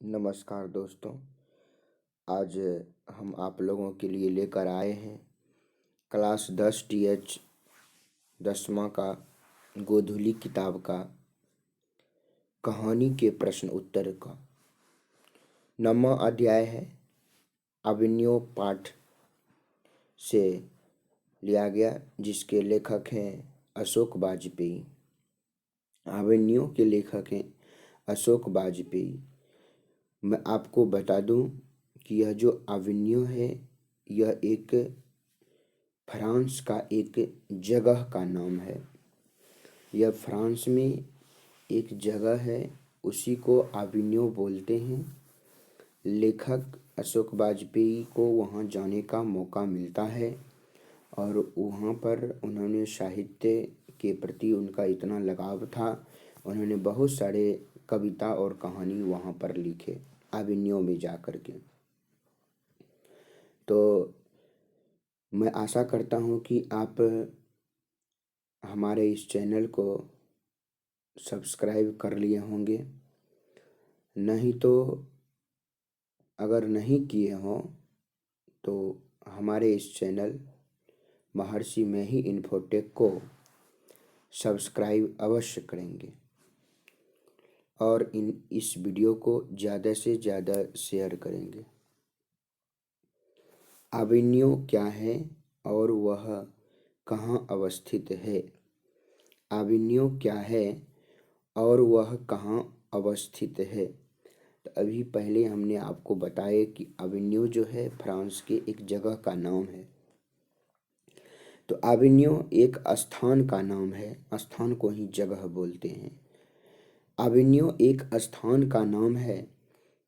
नमस्कार दोस्तों। आज हम आप लोगों के लिए लेकर आए हैं क्लास 10 TH 10वां का गोधुली किताब का कहानी के प्रश्न उत्तर का 9वां अध्याय है। अभिनव पाठ से लिया गया, जिसके लेखक हैं अशोक वाजपेयी। अभिनव के लेखक हैं अशोक वाजपेयी। मैं आपको बता दूं कि यह जो अभिनव है, यह एक फ्रांस का एक जगह का नाम है। यह फ्रांस में एक जगह है, उसी को अभिनव बोलते हैं। लेखक अशोक वाजपेयी को वहाँ जाने का मौका मिलता है और वहाँ पर उन्होंने साहित्य के प्रति उनका इतना लगाव था, उन्होंने बहुत सारे कविता और कहानी वहाँ पर लिखे अभिनव में जा कर के। तो मैं आशा करता हूँ कि आप हमारे इस चैनल को सब्सक्राइब कर लिए होंगे। नहीं तो अगर नहीं किए हों तो हमारे इस चैनल महर्षि में ही इन्फोटेक को सब्सक्राइब अवश्य करेंगे और इस वीडियो को ज़्यादा से ज़्यादा शेयर करेंगे। अभिनव क्या है और वह कहाँ अवस्थित है? अभिनव क्या है और वह कहाँ अवस्थित है? तो अभी पहले हमने आपको बताया कि अभिनव जो है फ्रांस के एक जगह का नाम है। तो अभिनव एक स्थान का नाम है, स्थान को ही जगह बोलते हैं। अभिनव एक स्थान का नाम है।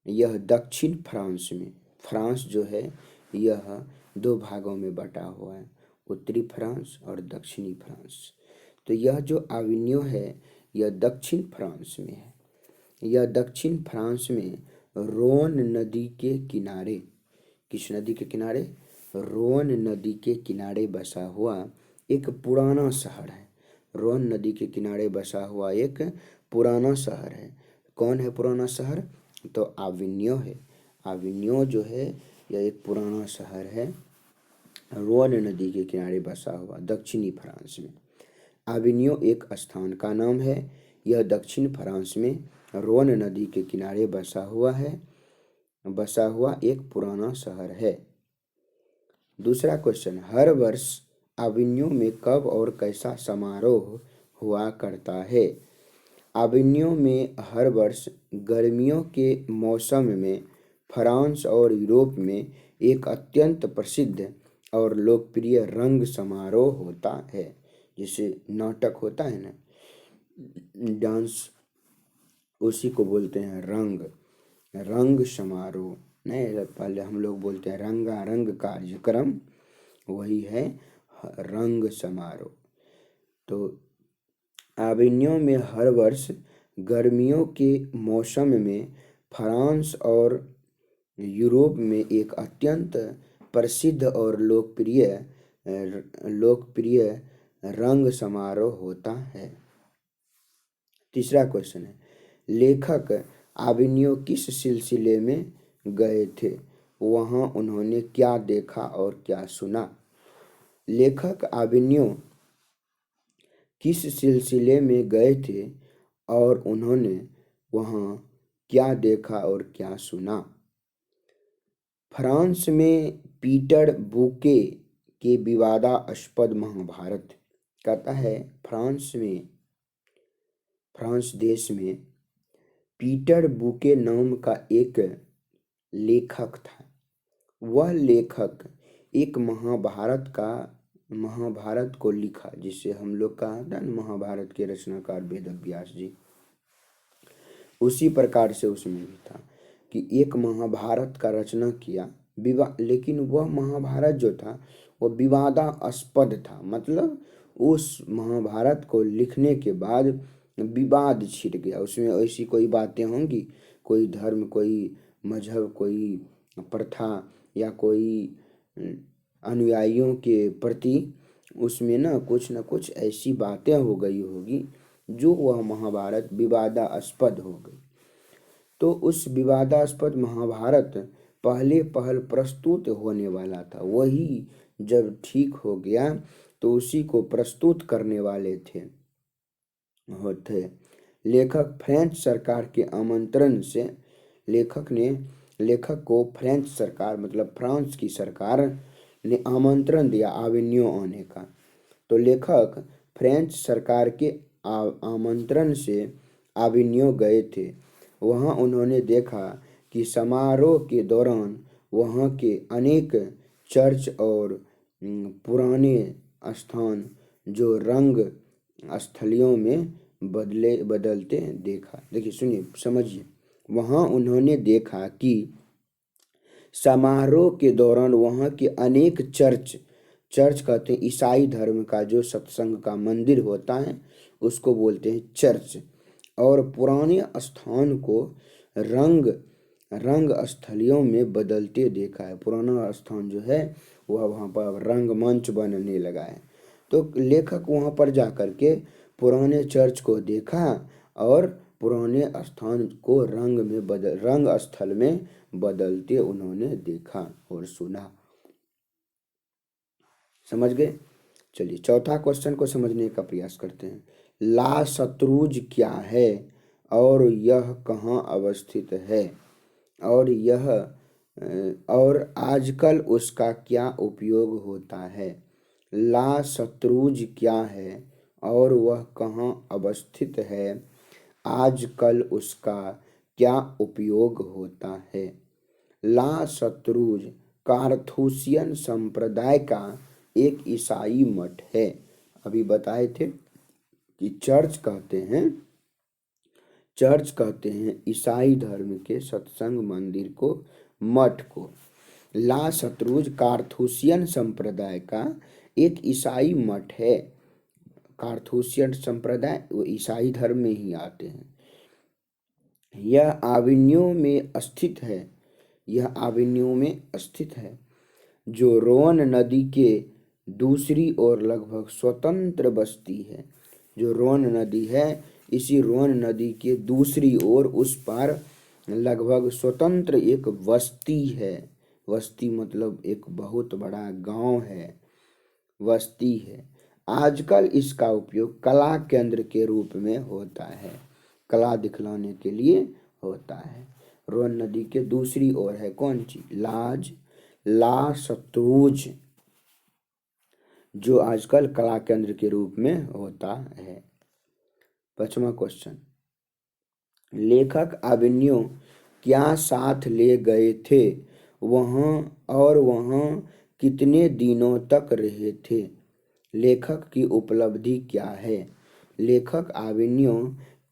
यह दक्षिण फ्रांस में, फ्रांस जो है यह दो भागों में बटा हुआ है, उत्तरी फ्रांस और दक्षिणी फ्रांस। तो यह जो अभिनव है यह दक्षिण फ्रांस में है। यह दक्षिण फ्रांस में रोन नदी के किनारे, किस नदी के किनारे? रोन नदी के किनारे बसा हुआ एक पुराना शहर है। रोन नदी के किनारे बसा हुआ एक पुराना शहर है। कौन है पुराना शहर? तो अभिनव है। अभिनव जो है यह एक पुराना शहर है, रोन नदी के किनारे बसा हुआ दक्षिणी फ्रांस में। अभिनव एक स्थान का नाम है। यह दक्षिण फ्रांस में रोन नदी के किनारे बसा हुआ एक पुराना शहर है। दूसरा क्वेश्चन, हर वर्ष अभिनव में कब और कैसा समारोह हुआ करता है? अभिनव में हर वर्ष गर्मियों के मौसम में फ्रांस और यूरोप में एक अत्यंत प्रसिद्ध और लोकप्रिय रंग समारोह होता है। जिसे नाटक होता है ना, डांस, उसी को बोलते हैं रंग समारोह। नहीं, पहले हम लोग बोलते हैं रंगारंग कार्यक्रम, वही है रंग समारोह। तो अभिनव में हर वर्ष गर्मियों के मौसम में फ्रांस और यूरोप में एक अत्यंत प्रसिद्ध और लोकप्रिय रंग समारोह होता है। तीसरा क्वेश्चन है, लेखक अभिनव किस सिलसिले में गए थे? वहाँ उन्होंने क्या देखा और क्या सुना? लेखक अभिनव किस सिलसिले में गए थे और उन्होंने वहाँ क्या देखा और क्या सुना? फ्रांस में पीटर बुके के विवादास्पद महाभारत, कहता है फ्रांस देश में पीटर बुके नाम का एक लेखक था। वह लेखक एक महाभारत को लिखा, जिसे हम लोग कहा था ना, महाभारत के रचनाकार वेद व्यास जी। उसी प्रकार से उसमें भी था कि एक महाभारत का रचना किया, लेकिन वह महाभारत जो था वह विवादास्पद था। मतलब उस महाभारत को लिखने के बाद विवाद छिड़ गया। उसमें ऐसी कोई बातें होंगी, कोई धर्म, कोई मजहब, कोई प्रथा या कोई अनुयायियों के प्रति उसमें ना कुछ ऐसी बातें हो गई होगी जो वह महाभारत विवादास्पद हो गई। तो उस विवादास्पद महाभारत पहले पहल प्रस्तुत होने वाला था, वही जब ठीक हो गया तो उसी को प्रस्तुत करने वाले होते लेखक फ्रेंच सरकार के आमंत्रण से लेखक को फ्रेंच सरकार मतलब फ्रांस की सरकार ने आमंत्रण दिया आविन्यो आने का। तो लेखक फ्रेंच सरकार के आमंत्रण से आविन्यो गए थे। वहां उन्होंने देखा कि समारोह के दौरान वहां के अनेक चर्च और पुराने स्थान जो रंग स्थलियों में बदलते देखा। देखिए सुनिए समझिए, वहां उन्होंने देखा कि समारोह के दौरान वहां के अनेक चर्च कहते हैं ईसाई धर्म का जो सत्संग का मंदिर होता है उसको बोलते हैं चर्च, और पुराने स्थान को रंग स्थलियों में बदलते देखा है। पुराना स्थान जो है वह वहाँ पर रंगमंच बनने लगा है। तो लेखक वहाँ पर जा कर के पुराने चर्च को देखा और पुराने स्थान को रंग स्थल में बदलते उन्होंने देखा और सुना। समझ गए? चलिए चौथा क्वेश्चन को समझने का प्रयास करते हैं। ला शत्रुज क्या है और यह कहाँ अवस्थित है, और आजकल उसका क्या उपयोग होता है। ला शत्रुज क्या है और वह कहाँ अवस्थित है, आजकल उसका क्या उपयोग होता है। ला शत्रुज कार्थूसियन संप्रदाय का एक ईसाई मठ है। अभी बताए थे कि चर्च कहते हैं ईसाई धर्म के सत्संग मंदिर को, मठ को। ला शत्रुज कार्थूसियन संप्रदाय का एक ईसाई मठ है। कार्थूसियन संप्रदाय वो ईसाई धर्म में ही आते हैं। यह आविन्यो में स्थित है, जो रोन नदी के दूसरी ओर लगभग स्वतंत्र बस्ती है। जो रोन नदी है, इसी रोन नदी के दूसरी ओर उस पार लगभग स्वतंत्र एक बस्ती है। बस्ती मतलब एक बहुत बड़ा गांव है, बस्ती है। आजकल इसका उपयोग कला केंद्र के रूप में होता है, कला दिखलाने के लिए होता है। रोन नदी के दूसरी ओर है कौन सी? ला शत्रुज, जो आजकल कला केंद्र के रूप में होता है। 5वां क्वेश्चन, लेखक आविन्यो क्या साथ ले गए थे वहां कितने दिनों तक रहे थे। लेखक की उपलब्धि क्या है। लेखक आविन्यो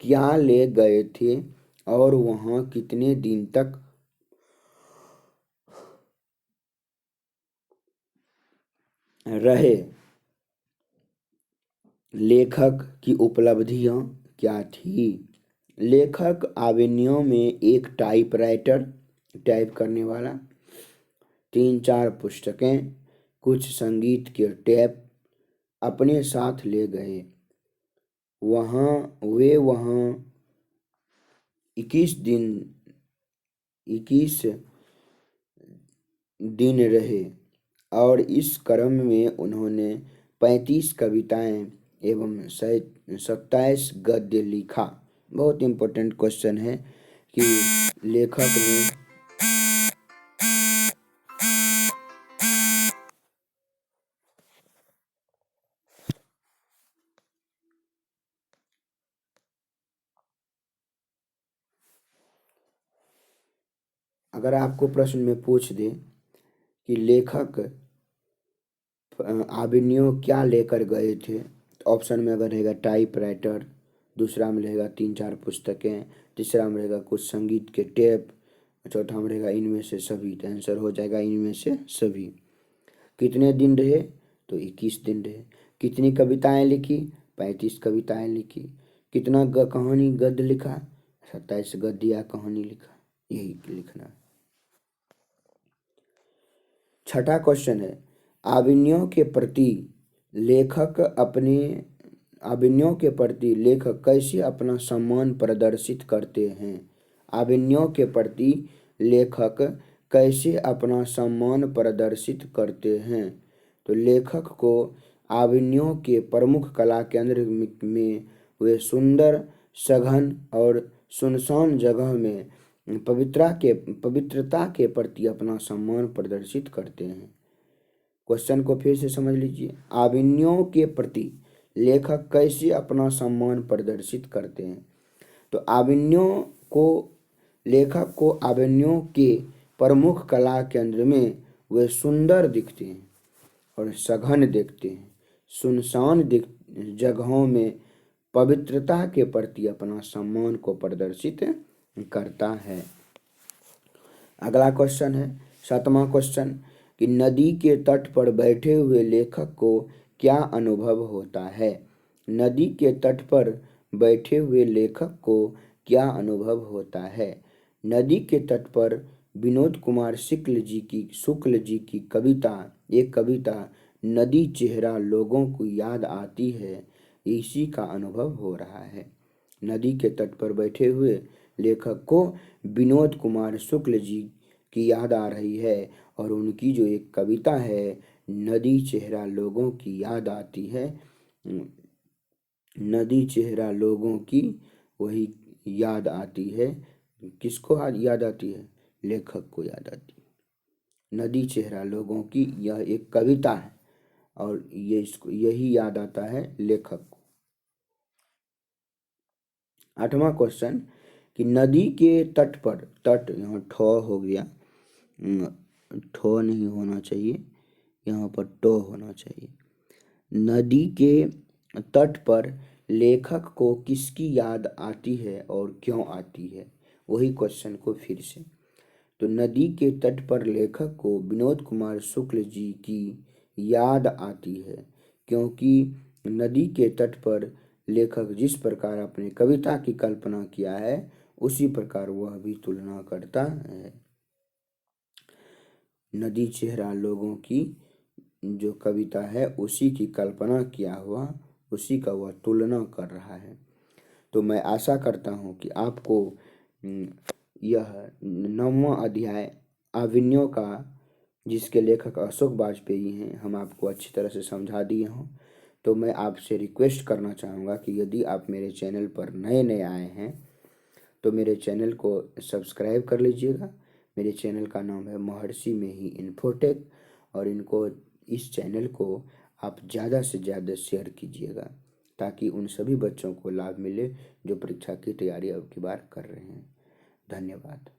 क्या ले गए थे और वहां कितने दिन तक रहे। लेखक की उपलब्धियां क्या थी। लेखक आविन्यो में एक टाइपराइटर, टाइप करने वाला, 3-4 पुस्तकें, कुछ संगीत के टेप अपने साथ ले गए। वे वहां 21 दिन रहे और इस क्रम में उन्होंने 35 कविताएं एवं 27 गद्य लिखा। बहुत इम्पोर्टेंट क्वेश्चन है कि लेखक ने अगर आपको प्रश्न में पूछ दे कि लेखक आविन्यो क्या लेकर गए थे, तो ऑप्शन में अगर रहेगा टाइपराइटर, दूसरा में रहेगा 3-4 पुस्तकें, तीसरा में रहेगा कुछ संगीत के टेप, चौथा में रहेगा इनमें से सभी। तो आंसर हो जाएगा इनमें से सभी। कितने दिन रहे, तो 21 दिन रहे। कितनी कविताएं लिखी, 35 कविताएं लिखी। कितना कहानी गद्य लिखा, 27 गद्य या कहानी लिखा, यही लिखना। 6वां क्वेश्चन है, आविन्यो के प्रति लेखक कैसे अपना सम्मान प्रदर्शित करते हैं। आविनियों के प्रति लेखक कैसे अपना सम्मान प्रदर्शित करते हैं? तो लेखक को आविनियों के प्रमुख कला केंद्र में वे सुंदर, सघन और सुनसान जगह में पवित्रता के प्रति अपना सम्मान प्रदर्शित करते हैं। क्वेश्चन को फिर से समझ लीजिए। आविनियों के प्रति लेखक कैसे अपना सम्मान प्रदर्शित करते हैं? तो लेखक को आविनियों के प्रमुख कला केंद्र में वे सुंदर दिखते हैं और सघन दिखते हैं, सुनसान जगहों में पवित्रता के प्रति अपना सम्मान को प्रदर्शित करता है। अगला क्वेश्चन है 7वां क्वेश्चन कि नदी के तट पर बैठे हुए लेखक को क्या अनुभव होता है? नदी के तट पर बैठे हुए लेखक को क्या अनुभव होता है? नदी के तट पर विनोद कुमार शुक्ल जी की कविता नदी चेहरा लोगों को याद आती है, इसी का अनुभव हो रहा है। नदी के तट पर बैठे हुए लेखक को विनोद कुमार शुक्ल जी की याद आ रही है और उनकी जो एक कविता है नदी चेहरा लोगों की याद आती है, नदी चेहरा लोगों की वही याद आती है। किसको याद आती है? लेखक को याद आती है। नदी चेहरा लोगों की यह एक कविता है और यही याद आता है लेखक को। 8वां क्वेश्चन कि नदी के तट पर, तट यहाँ ठो हो गया, ठो नहीं होना चाहिए, यहाँ पर टो होना चाहिए। नदी के तट पर लेखक को किसकी याद आती है और क्यों आती है? वही क्वेश्चन को फिर से। तो नदी के तट पर लेखक को विनोद कुमार शुक्ल जी की याद आती है क्योंकि नदी के तट पर लेखक जिस प्रकार अपने कविता की कल्पना किया है उसी प्रकार वह भी तुलना करता है। नदी चेहरा लोगों की जो कविता है उसी की कल्पना किया हुआ, उसी का वह तुलना कर रहा है। तो मैं आशा करता हूँ कि आपको यह 9वां अध्याय आविनियों का, जिसके लेखक अशोक वाजपेयी हैं, हम आपको अच्छी तरह से समझा दिए हों। तो मैं आपसे रिक्वेस्ट करना चाहूँगा कि यदि आप मेरे चैनल पर नए आए हैं तो मेरे चैनल को सब्सक्राइब कर लीजिएगा। मेरे चैनल का नाम है महर्षि में ही इन्फोटेक और इस चैनल को आप ज़्यादा से ज़्यादा शेयर कीजिएगा ताकि उन सभी बच्चों को लाभ मिले जो परीक्षा की तैयारी अब की बार कर रहे हैं। धन्यवाद।